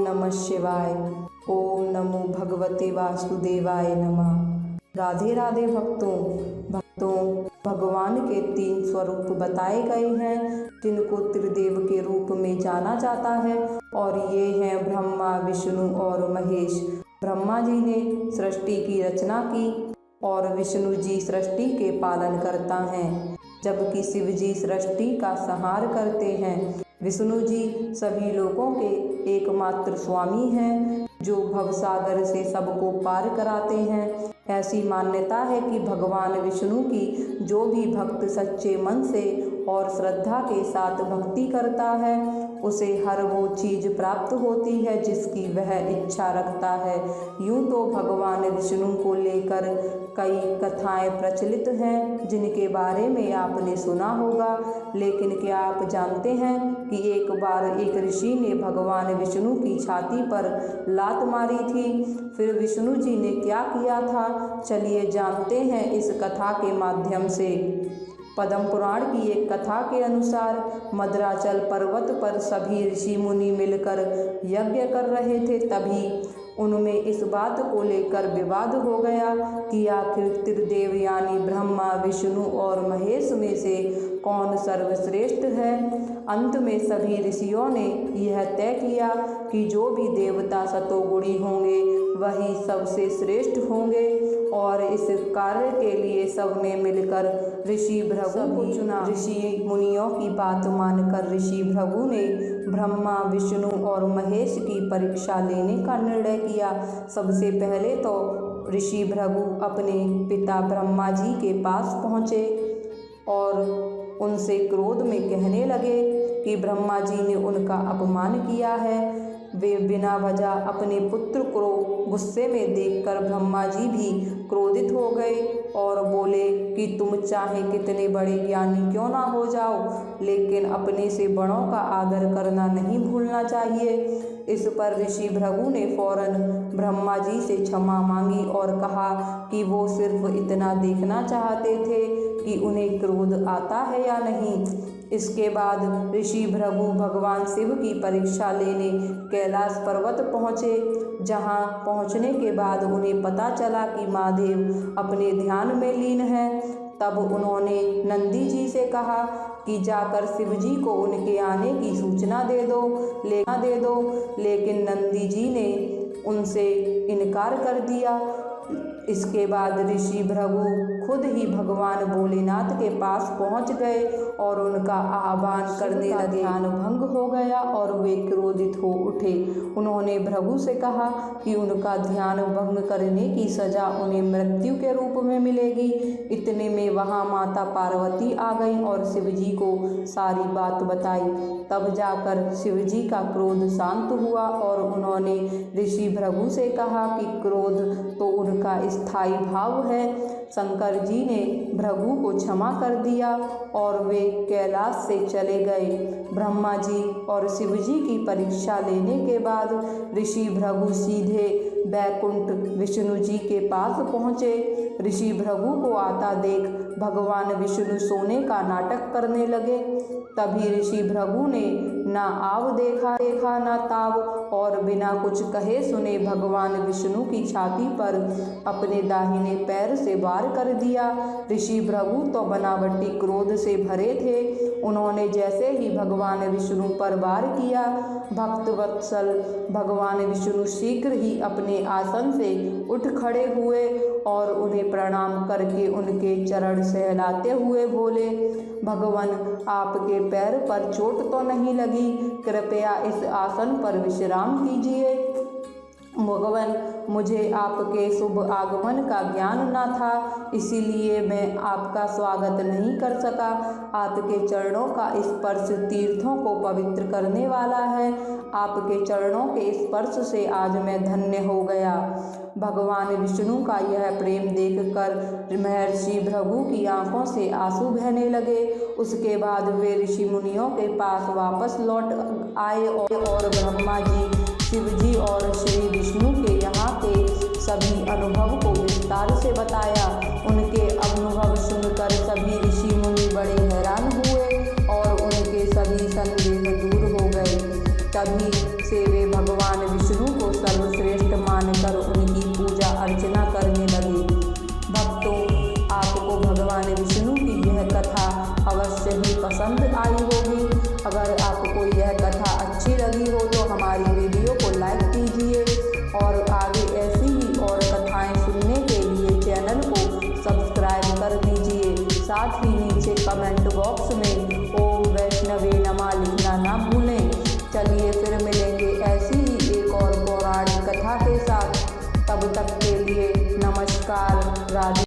नमः शिवाय। ओम नमो भगवते वासुदेवाय नमः। राधे राधे भक्तों भगवान के 3 स्वरूप बताए गए हैं जिनको त्रिदेव के रूप में जाना जाता है और ये हैं ब्रह्मा, विष्णु और महेश। ब्रह्मा जी ने सृष्टि की रचना की और विष्णु जी सृष्टि के पालन करता हैं, जबकि शिव जी सृष्टि का संहार करते हैं। विष्णु जी सभी लोगों के एकमात्र स्वामी हैं जो भवसागर से सबको पार कराते हैं। ऐसी मान्यता है कि भगवान विष्णु की जो भी भक्त सच्चे मन से और श्रद्धा के साथ भक्ति करता है उसे हर वो चीज़ प्राप्त होती है जिसकी वह इच्छा रखता है। यूँ तो भगवान विष्णु को लेकर कई कथाएं प्रचलित हैं जिनके बारे में आपने सुना होगा, लेकिन क्या आप जानते हैं कि एक बार एक ऋषि ने भगवान विष्णु की छाती पर लात मारी थी। फिर विष्णु जी ने क्या किया था, चलिए जानते हैं इस कथा के माध्यम से। पद्म पुराण की एक कथा के अनुसार मद्राचल पर्वत पर सभी ऋषि मुनि मिलकर यज्ञ कर रहे थे। तभी उनमें इस बात को लेकर विवाद हो गया कि आखिर त्रिदेव यानी ब्रह्मा, विष्णु और महेश में से कौन सर्वश्रेष्ठ है। अंत में सभी ऋषियों ने यह तय किया कि जो भी देवता सतोगुणी होंगे वही सबसे श्रेष्ठ होंगे और इस कार्य के लिए सबने मिलकर ऋषि भृगु को चुना। ऋषि मुनियों की बात मानकर ऋषि भृगु ने ब्रह्मा, विष्णु और महेश की परीक्षा लेने का निर्णय किया। सबसे पहले तो ऋषि भृगु अपने पिता ब्रह्मा जी के पास पहुँचे और उनसे क्रोध में कहने लगे कि ब्रह्मा जी ने उनका अपमान किया है। वे बिना वजह अपने पुत्र को गुस्से में देखकर ब्रह्मा जी भी क्रोधित हो गए और बोले कि तुम चाहे कितने बड़े ज्ञानी क्यों ना हो जाओ, लेकिन अपने से बड़ों का आदर करना नहीं भूलना चाहिए। इस पर ऋषि भृगु ने फौरन ब्रह्मा जी से क्षमा मांगी और कहा कि वो सिर्फ इतना देखना चाहते थे कि उन्हें क्रोध आता है या नहीं। इसके बाद ऋषि भृगु भगवान शिव की परीक्षा लेने कैलाश पर्वत पहुँचे। जहाँ पहुँचने के बाद उन्हें पता चला कि महादेव अपने ध्यान में लीन हैं। तब उन्होंने नंदी जी से कहा कि जाकर शिव जी को उनके आने की सूचना दे दो, लेकिन नंदी जी ने उनसे इनकार कर दिया। इसके बाद ऋषि भृगु खुद ही भगवान भोलेनाथ के पास पहुंच गए और उनका आह्वान करने लगे। ध्यान भंग हो गया और वे क्रोधित हो उठे। उन्होंने भृगु से कहा कि उनका ध्यान भंग करने की सजा उन्हें मृत्यु के रूप में मिलेगी। इतने में वहां माता पार्वती आ गई और शिव जी को सारी बात बताई। तब जाकर शिव जी का क्रोध शांत हुआ और उन्होंने ऋषि भृगु से कहा कि क्रोध तो उनका स्थायी भाव है। शंकर जी ने भृगु को क्षमा कर दिया और वे कैलाश से चले गए। ब्रह्मा जी और शिव जी की परीक्षा लेने के बाद ऋषि भृगु सीधे बैकुंठ विष्णु जी के पास पहुँचे। ऋषि भृगु को आता देख भगवान विष्णु सोने का नाटक करने लगे। तभी ऋषि भृगु ने ना आव देखा ना ताव और बिना कुछ कहे सुने भगवान विष्णु की छाती पर अपने दाहिने पैर से वार कर दिया। ऋषि भृगु तो बनावटी क्रोध से भरे थे। उन्होंने जैसे ही भगवान विष्णु पर वार किया, भक्त वत्सल भगवान विष्णु शीघ्र ही अपने आसन से उठ खड़े हुए और उन्हें प्रणाम करके उनके चरण सहलाते हुए बोले, भगवान आपके पैर पर चोट तो नहीं लगी, कृपया इस आसन पर विश्राम कीजिए। भगवान, मुझे आपके शुभ आगमन का ज्ञान न था, इसीलिए मैं आपका स्वागत नहीं कर सका। आपके चरणों का स्पर्श तीर्थों को पवित्र करने वाला है। आपके चरणों के स्पर्श से आज मैं धन्य हो गया। भगवान विष्णु का यह प्रेम देखकर महर्षि भृगु की आंखों से आंसू बहने लगे। उसके बाद वे ऋषि मुनियों के पास वापस लौट आए और ब्रह्मा जी, शिव जी और श्री विष्णु के यहाँ के सभी अनुभव को विस्तार से बताया। उनके अनुभव सुनकर सभी ऋषि मुनि बड़े हैरान हुए और उनके सभी संदेह दूर हो गए। तभी से वे भगवान विष्णु को सर्वश्रेष्ठ मानकर उनकी पूजा अर्चना करने लगे। भक्तों, आपको भगवान विष्णु की यह कथा अवश्य ही पसंद आई होगी। अगर आपको यह कथा अच्छी लगी हो तो हमारी वीडियो को लाइक कीजिए और आगे ऐसी ही और कथाएं सुनने के लिए चैनल को सब्सक्राइब कर दीजिए। साथ ही नीचे कमेंट बॉक्स में